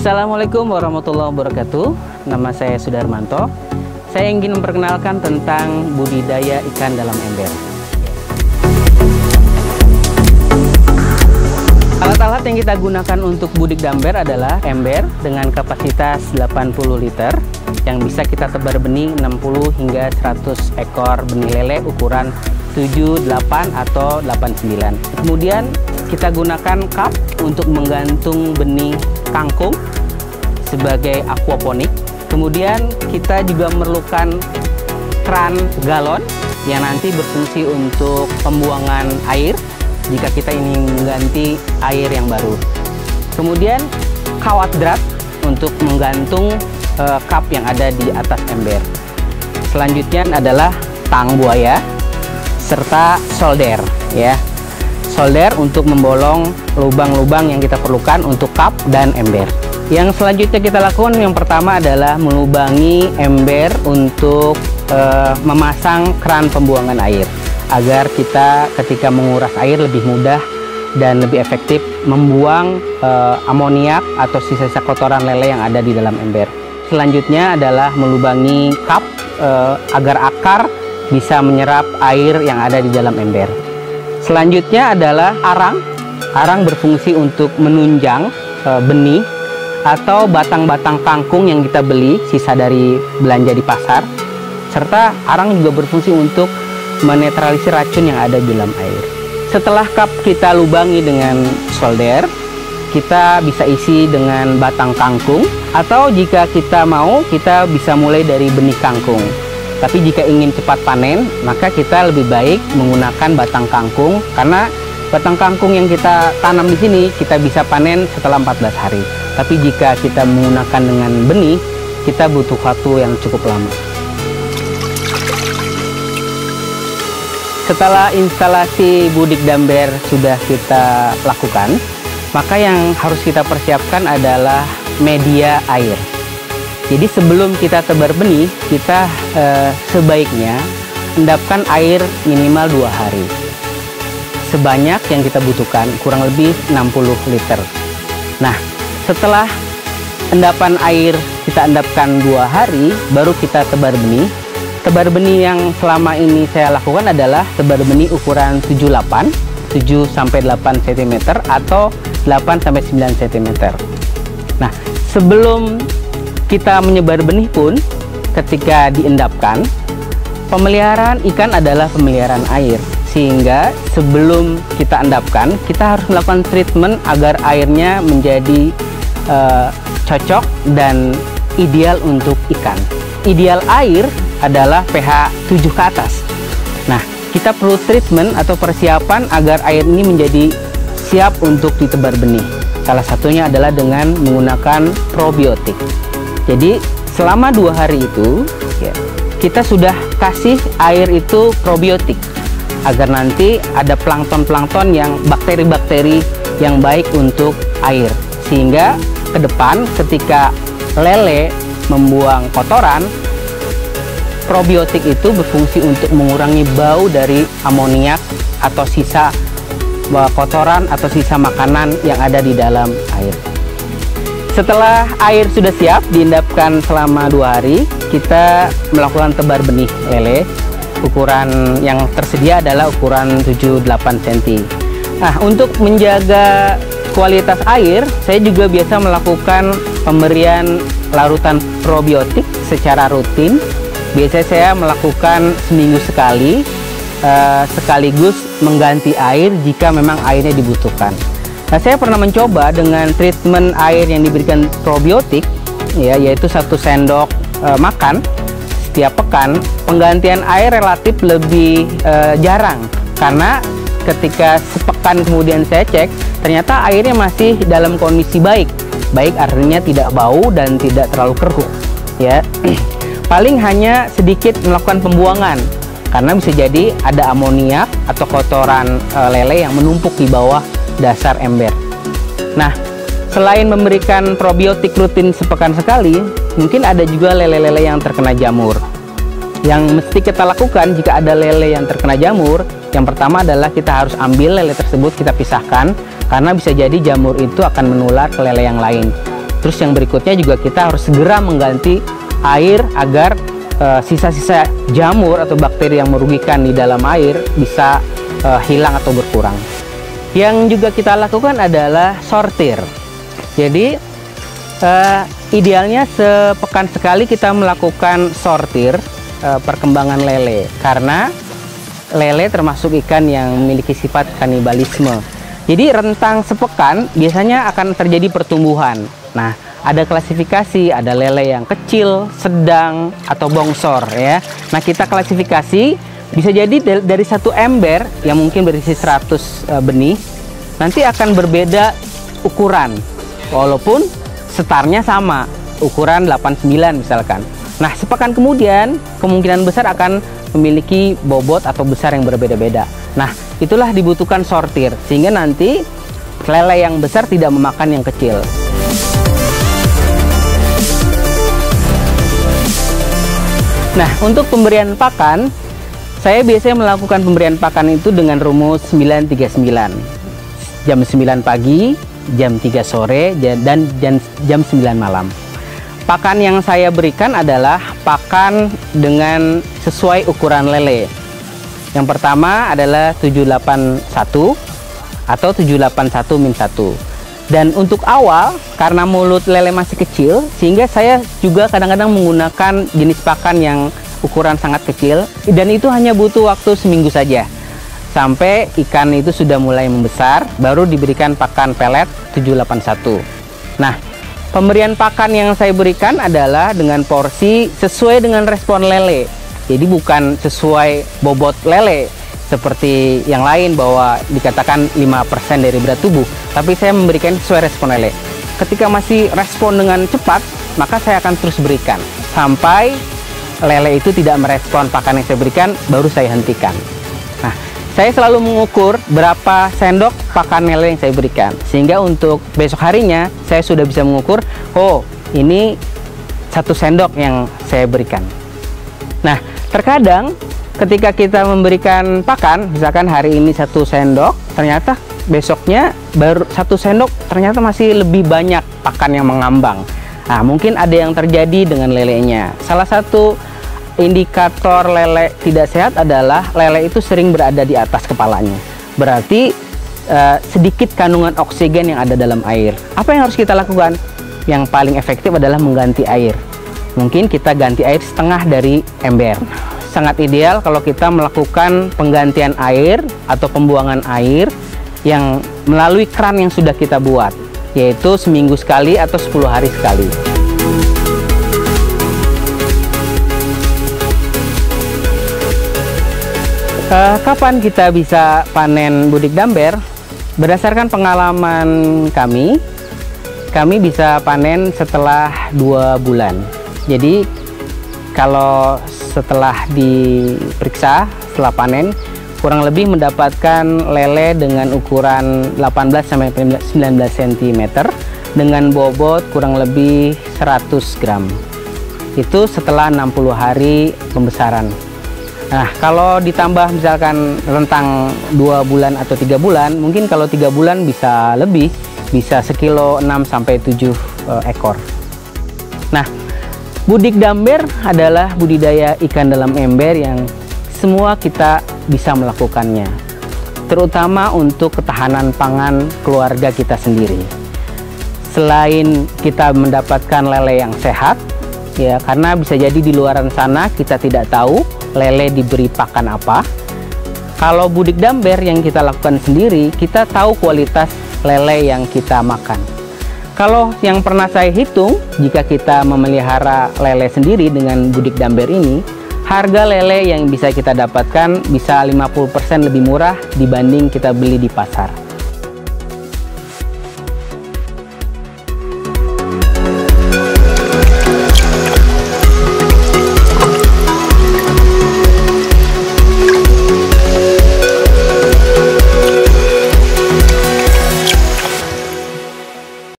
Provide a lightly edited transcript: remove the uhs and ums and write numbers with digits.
Assalamualaikum warahmatullahi wabarakatuh. Nama saya Sudarmanto. Saya ingin memperkenalkan tentang budidaya ikan dalam ember. Alat-alat yang kita gunakan untuk budik damber adalah ember dengan kapasitas 80 liter yang bisa kita tebar benih 60 hingga 100 ekor benih lele ukuran 7, 8, atau 89. Kemudian kita gunakan cup untuk menggantung benih kangkung sebagai aquaponik. Kemudian kita juga memerlukan keran galon yang nanti berfungsi untuk pembuangan air jika kita ingin mengganti air yang baru. Kemudian kawat drat untuk menggantung cup yang ada di atas ember. Selanjutnya adalah tang buaya serta solder, ya. Solder untuk membolong lubang-lubang yang kita perlukan untuk cup dan ember. Yang selanjutnya kita lakukan yang pertama adalah melubangi ember untuk memasang keran pembuangan air agar kita ketika menguras air lebih mudah dan lebih efektif membuang amoniak atau sisa-sisa kotoran lele yang ada di dalam ember. Selanjutnya adalah melubangi cup agar akar bisa menyerap air yang ada di dalam ember. Selanjutnya adalah arang. Arang berfungsi untuk menunjang benih atau batang-batang kangkung yang kita beli sisa dari belanja di pasar, serta arang juga berfungsi untuk menetralisir racun yang ada di dalam air. Setelah cup kita lubangi dengan solder, kita bisa isi dengan batang kangkung, atau jika kita mau kita bisa mulai dari benih kangkung. Tapi jika ingin cepat panen, maka kita lebih baik menggunakan batang kangkung, karena batang kangkung yang kita tanam di sini kita bisa panen setelah 14 hari. Tapi jika kita menggunakan dengan benih, kita butuh waktu yang cukup lama. Setelah instalasi budik damber sudah kita lakukan, maka yang harus kita persiapkan adalah media air. Jadi sebelum kita tebar benih, kita sebaiknya endapkan air minimal 2 hari. Sebanyak yang kita butuhkan, kurang lebih 60 liter. Nah, setelah endapan air kita endapkan 2 hari, baru kita tebar benih. Tebar benih yang selama ini saya lakukan adalah tebar benih ukuran 7-8, 7-8 cm atau 8-9 cm. Nah, sebelum kita menyebar benih pun, ketika diendapkan, pemeliharaan ikan adalah pemeliharaan air. Sehingga sebelum kita endapkan, kita harus melakukan treatment agar airnya menjadi cocok dan ideal untuk ikan. Ideal air adalah pH 7 ke atas. Nah, kita perlu treatment atau persiapan agar air ini menjadi siap untuk ditebar benih. Salah satunya adalah dengan menggunakan probiotik. Jadi selama 2 hari itu, ya, kita sudah kasih air itu probiotik agar nanti ada plankton-plankton yang bakteri-bakteri yang baik untuk air, sehingga ke depan ketika lele membuang kotoran, probiotik itu berfungsi untuk mengurangi bau dari amoniak atau sisa kotoran atau sisa makanan yang ada di dalam air. Setelah air sudah siap diendapkan selama 2 hari, kita melakukan tebar benih lele. Ukuran yang tersedia adalah ukuran 7-8 cm. Nah, untuk menjaga kualitas air, saya juga biasa melakukan pemberian larutan probiotik secara rutin. Biasanya saya melakukan seminggu sekali, sekaligus mengganti air jika memang airnya dibutuhkan. Nah, saya pernah mencoba dengan treatment air yang diberikan probiotik, ya, yaitu 1 sendok makan setiap pekan. Penggantian air relatif lebih jarang, karena ketika sepekan kemudian saya cek, ternyata airnya masih dalam kondisi baik. Baik artinya tidak bau dan tidak terlalu keruh, ya. Paling hanya sedikit melakukan pembuangan, karena bisa jadi ada amoniak atau kotoran lele yang menumpuk di bawah dasar ember. Nah, selain memberikan probiotik rutin sepekan sekali, mungkin ada juga lele-lele yang terkena jamur. Yang mesti kita lakukan jika ada lele yang terkena jamur, yang pertama adalah kita harus ambil lele tersebut, kita pisahkan, karena bisa jadi jamur itu akan menular ke lele yang lain. Terus yang berikutnya juga kita harus segera mengganti air agar sisa-sisa jamur atau bakteri yang merugikan di dalam air bisa hilang atau berkurang. Yang juga kita lakukan adalah sortir. Jadi idealnya sepekan sekali kita melakukan sortir perkembangan lele, karena lele termasuk ikan yang memiliki sifat kanibalisme. Jadi rentang sepekan biasanya akan terjadi pertumbuhan. Nah, ada klasifikasi, ada lele yang kecil, sedang, atau bongsor ya. Nah, kita klasifikasi bisa jadi dari satu ember yang mungkin berisi 100 benih, nanti akan berbeda ukuran. Walaupun setarnya sama, ukuran 89 misalkan. Nah, sepekan kemudian kemungkinan besar akan memiliki bobot atau besar yang berbeda-beda. Nah, itulah dibutuhkan sortir, sehingga nanti lele yang besar tidak memakan yang kecil. Nah, untuk pemberian pakan, saya biasanya melakukan pemberian pakan itu dengan rumus 939. Jam 9 pagi, jam 3 sore, dan jam 9 malam. Pakan yang saya berikan adalah pakan dengan sesuai ukuran lele. Yang pertama adalah 781 atau 781-1. Dan untuk awal, karena mulut lele masih kecil, sehingga saya juga kadang-kadang menggunakan jenis pakan yang ukuran sangat kecil, dan itu hanya butuh waktu seminggu saja. Sampai ikan itu sudah mulai membesar, baru diberikan pakan pelet 781. Nah, pemberian pakan yang saya berikan adalah dengan porsi sesuai dengan respon lele. Jadi bukan sesuai bobot lele seperti yang lain bahwa dikatakan 5% dari berat tubuh, tapi saya memberikan sesuai respon lele. Ketika masih respon dengan cepat, maka saya akan terus berikan sampai lele itu tidak merespon pakan yang saya berikan, baru saya hentikan. Nah, saya selalu mengukur berapa sendok pakan lele yang saya berikan, sehingga untuk besok harinya saya sudah bisa mengukur, oh ini 1 sendok yang saya berikan. Nah, terkadang ketika kita memberikan pakan, misalkan hari ini 1 sendok, ternyata besoknya baru 1 sendok, ternyata masih lebih banyak pakan yang mengambang. Nah, mungkin ada yang terjadi dengan lelenya. Salah satu indikator lele tidak sehat adalah lele itu sering berada di atas kepalanya. Berarti sedikit kandungan oksigen yang ada dalam air. Apa yang harus kita lakukan? Yang paling efektif adalah mengganti air. Mungkin kita ganti air setengah dari ember. Sangat ideal kalau kita melakukan penggantian air atau pembuangan air yang melalui keran yang sudah kita buat, yaitu seminggu sekali atau 10 hari sekali. Kapan kita bisa panen budik damber? Berdasarkan pengalaman kami bisa panen setelah 2 bulan. Jadi kalau setelah diperiksa, setelah panen, kurang lebih mendapatkan lele dengan ukuran 18-19 cm dengan bobot kurang lebih 100 gram. Itu setelah 60 hari pembesaran. Nah, kalau ditambah misalkan rentang 2 bulan atau 3 bulan, mungkin kalau 3 bulan bisa lebih, bisa 1,6 kilo sampai 7 ekor. Nah, budik damber adalah budidaya ikan dalam ember yang semua kita bisa melakukannya, terutama untuk ketahanan pangan keluarga kita sendiri. Selain kita mendapatkan lele yang sehat, ya, karena bisa jadi di luaran sana kita tidak tahu lele diberi pakan apa. Kalau budik damber yang kita lakukan sendiri, kita tahu kualitas lele yang kita makan. Kalau yang pernah saya hitung, jika kita memelihara lele sendiri dengan budik damber ini, harga lele yang bisa kita dapatkan bisa 50% lebih murah dibanding kita beli di pasar.